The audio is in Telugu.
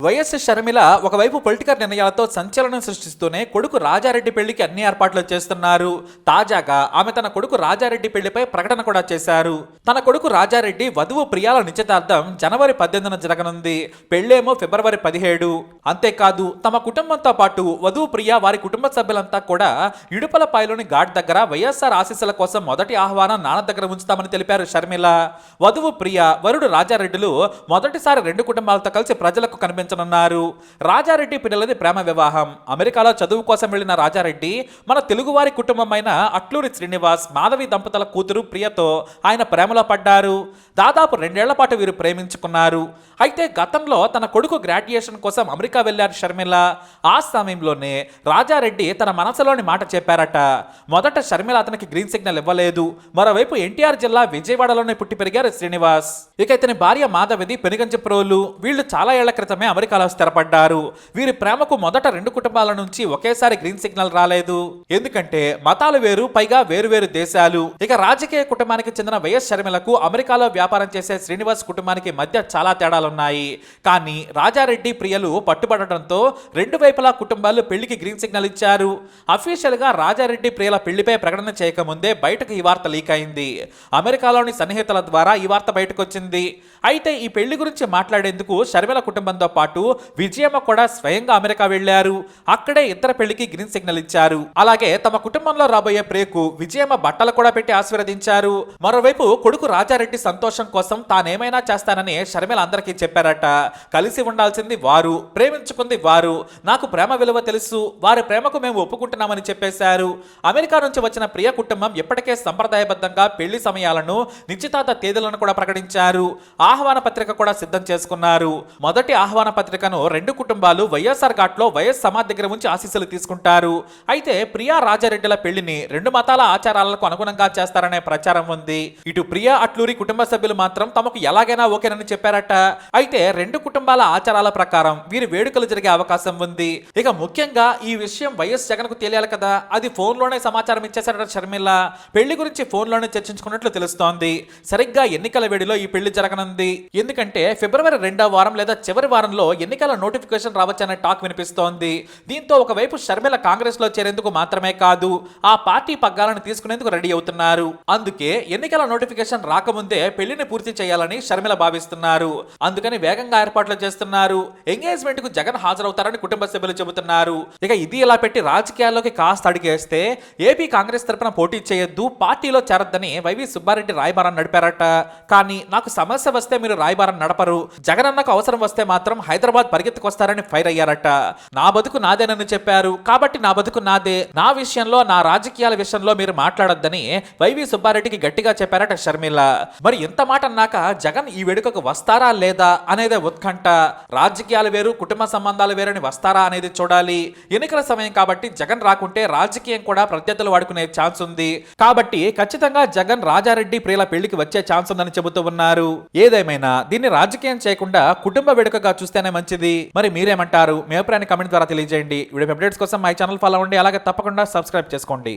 వైఎస్ షర్మిల ఒకవైపు పొలిటికల్ నిర్ణయాలతో సంచలనం సృష్టిస్తూనే కొడుకు రాజారెడ్డి పెళ్లికి అన్ని ఏర్పాట్లు చేస్తున్నారు. తాజాగా ఆమె తన కొడుకు రాజారెడ్డి పెళ్లిపై ప్రకటన కూడా చేశారు. తన కొడుకు రాజారెడ్డి వధువు ప్రియాల నిశ్చితార్థం జనవరి 18న జరగనుంది. పెళ్లేమో ఫిబ్రవరి 17. అంతేకాదు తమ కుటుంబంతో పాటు వధువు ప్రియ వారి కుటుంబ సభ్యులంతా కూడా ఇడుపలపాయలోని ఘాట్ దగ్గర వైఎస్ఆర్ ఆశీస్సుల కోసం మొదటి ఆహ్వానం నాన్న దగ్గర ఉంచుతామని తెలిపారు షర్మిల. వధువు ప్రియ వరుడు రాజారెడ్డిలు మొదటిసారి రెండు కుటుంబాలతో కలిసి ప్రజలకు కనిపించారు. రాజారెడ్డి పిల్లలది ప్రేమ వివాహం. అమెరికాలో చదువు కోసం వెళ్లిన రాజారెడ్డి మన తెలుగువారి కుటుంబమైన అట్లూరి శ్రీనివాస్ మాధవి దంపతుల కూతురు ప్రియతో ఆయన ప్రేమలో పడ్డారు. దాదాపు 2 ఏళ్ల పాటు వీరు ప్రేమించుకున్నారు. అయితే గతంలో తన కొడుకు గ్రాడ్యుయేషన్ కోసం అమెరికా వెళ్లారు షర్మిల. ఆ సమయంలోనే రాజారెడ్డి తన మనసులోని మాట చెప్పారట. మొదట షర్మిల అతనికి గ్రీన్ సిగ్నల్ ఇవ్వలేదు. మరోవైపు ఎన్టీఆర్ జిల్లా విజయవాడలోనే పుట్టి పెరిగారు శ్రీనివాస్. ఇక ఇతని భార్య మాధవిది పెనుగంచిప్రోలు. వీళ్ళు చాలా ఏళ్ల క్రితమే అమెరికాలో స్థిరపడ్డారు. వీరి ప్రేమకు మొదట 2 కుటుంబాల నుంచి ఒకేసారి గ్రీన్ సిగ్నల్ రాలేదు. ఎందుకంటే మతాలు వేరు, పైగా వేరువేరు దేశాలు. ఇక రాజకీయ కుటుంబానికి చెందిన వైఎస్ షర్మిలకు అమెరికాలో వ్యాపారం చేసే శ్రీనివాస్ కుటుంబానికి మధ్య చాలా తేడాలున్నాయి. కానీ రాజారెడ్డి ప్రియలు పట్టుబడటంతో 2 వైపులా కుటుంబాలు పెళ్లికి గ్రీన్ సిగ్నల్ ఇచ్చారు. అఫీషియల్ గా రాజారెడ్డి ప్రియల పెళ్లిపై ప్రకటన చేయకముందే బయటకు ఈ వార్త లీక్ అయింది. అమెరికాలోని సన్నిహితుల ద్వారా ఈ వార్త బయటకు వచ్చింది. అయితే ఈ పెళ్లి గురించి మాట్లాడేందుకు షర్మిల కుటుంబంతో పాటు విజయమ్మ కూడా స్వయంగా అమెరికా వెళ్లారు. అక్కడే ఇద్దరు పెళ్లికి గ్రీన్ సిగ్నల్ ఇచ్చారు. అలాగే తమ కుటుంబంలో రాబోయే ప్రియకు విజయమ్మ బట్టలు కూడా పెట్టి ఆశీర్వదించారు. మరోవైపు కొడుకు రాజారెడ్డి సంతోషం కోసం తానేమైనా చేస్తానని షర్మిల అందరికీ చెప్పారట. కలిసి ఉండాల్సింది వారు, ప్రేమించుకుంది వారు, నాకు ప్రేమ విలువ తెలుసు, వారి ప్రేమకు మేము ఒప్పుకుంటున్నామని చెప్పేశారు. అమెరికా నుంచి వచ్చిన ప్రియ కుటుంబం ఇప్పటికే సంప్రదాయబద్ధంగా పెళ్లి సమయాలను, నిశ్చితార్థ తేదీలను కూడా ప్రకటించారు. ఆహ్వాన పత్రిక కూడా సిద్ధం చేసుకున్నారు. మొదటి ఆహ్వాన పత్రికను 2 కుటుంబాలు వైఎస్ఆర్ ఘాట్లో వైఎస్ సమాధి దగ్గర ఉంచి ఆశీస్సులు తీసుకుంటారు. అయితే ప్రియా రాజారెడ్డిల పెళ్లిని 2 మతాల ఆచారాలకు అనుగుణంగా చేస్తారనే ప్రచారం ఉంది. ఇటు ప్రియా అట్లూరి కుటుంబ సభ్యులు మాత్రం తమకు ఎలాగైనా ఓకేనని చెప్పారట. అయితే 2 కుటుంబాల ఆచారాల ప్రకారం వీరి వేడుకలు జరిగే అవకాశం ఉంది. ఇక ముఖ్యంగా ఈ విషయం వైఎస్ జగన్ కు తెలియాలి కదా, అది ఫోన్ లోనే సమాచారం ఇచ్చేశారట షర్మిల. పెళ్లి గురించి ఫోన్ లోనే చర్చించుకున్నట్లు తెలుస్తోంది. సరిగ్గా ఎన్నికల వేడిలో ఈ పెళ్లి జరగనుంది. ఎందుకంటే ఫిబ్రవరి 2వ వారం లేదా చివరి వారంలో ఎన్నికల నోటిఫికేషన్ రావచ్చనే టాక్ వినిపిస్తోంది. దీంతో ఒకవైపు షర్మిల కాంగ్రెస్ లో చేరేందుకు మాత్రమే కాదు, ఆ పార్టీ పగ్గాలను తీసుకునేందుకు రెడీ అవుతున్నారు. అందుకే ఎన్నికల నోటిఫికేషన్ రాకముందే పెళ్లిని పూర్తి చేయాలని షర్మిల భావిస్తున్నారు. అందుకని వేగంగా ఏర్పాట్లు చేస్తున్నారు. ఎంగేజ్మెంట్ కు జగన్ హాజరవుతారని కుటుంబ సభ్యులు చెబుతున్నారు. ఇక ఇది ఇలా పెట్టి రాజకీయాల్లోకి కాస్త అడిగేస్తే ఏపీ కాంగ్రెస్ తరపున పోటీ చేయొద్దు, పార్టీలో చేరొద్దని వైవి సుబ్బారెడ్డి రాయబారం నడిపారట. కానీ నాకు సమస్య వస్తే మీరు రాయబారం నడపరు, జగనన్నకు అవసరం వస్తే మాత్రం హైదరాబాద్ పరిగెత్తుకొస్తారని ఫైర్ అయ్యారట. నా బతుకు నాదేనని చెప్పారు, కాబట్టి నా బతుకు నాదే, నా విషయంలో, నా రాజకీయాల విషయంలో మీరు మాట్లాడొద్దని వైవి సుబ్బారెడ్డికి గట్టిగా చెప్పారట షర్మిల. మరి ఇంత మాట అన్నాక జగన్ ఈ వేడుకకు వస్తారా లేదా అనేదే ఉత్కంఠ. రాజకీయాలు వేరు, కుటుంబ సంబంధాలు వేరని వస్తారా అనేది చూడాలి. ఎన్నికల సమయం కాబట్టి జగన్ రాకుంటే రాజకీయం కూడా ప్రత్యర్థులు వాడుకునే ఛాన్స్ ఉంది. కాబట్టి ఖచ్చితంగా జగన్ రాజారెడ్డి ప్రియుల పెళ్లికి వచ్చే ఛాన్స్ ఉందని చెబుతూ ఉన్నారు. ఏదేమైనా దీన్ని రాజకీయం చేయకుండా కుటుంబ వేడుకగా చూస్తేనే మంచిది. మరి మీరేమంటారు? మీ అభిప్రాయాన్ని కామెంట్ ద్వారా తెలియజేయండి. వీడియో అప్డేట్స్ కోసం మై ఛానల్ ఫాలో అవ్వండి. అలాగే తప్పకుండా సబ్స్క్రైబ్ చేసుకోండి.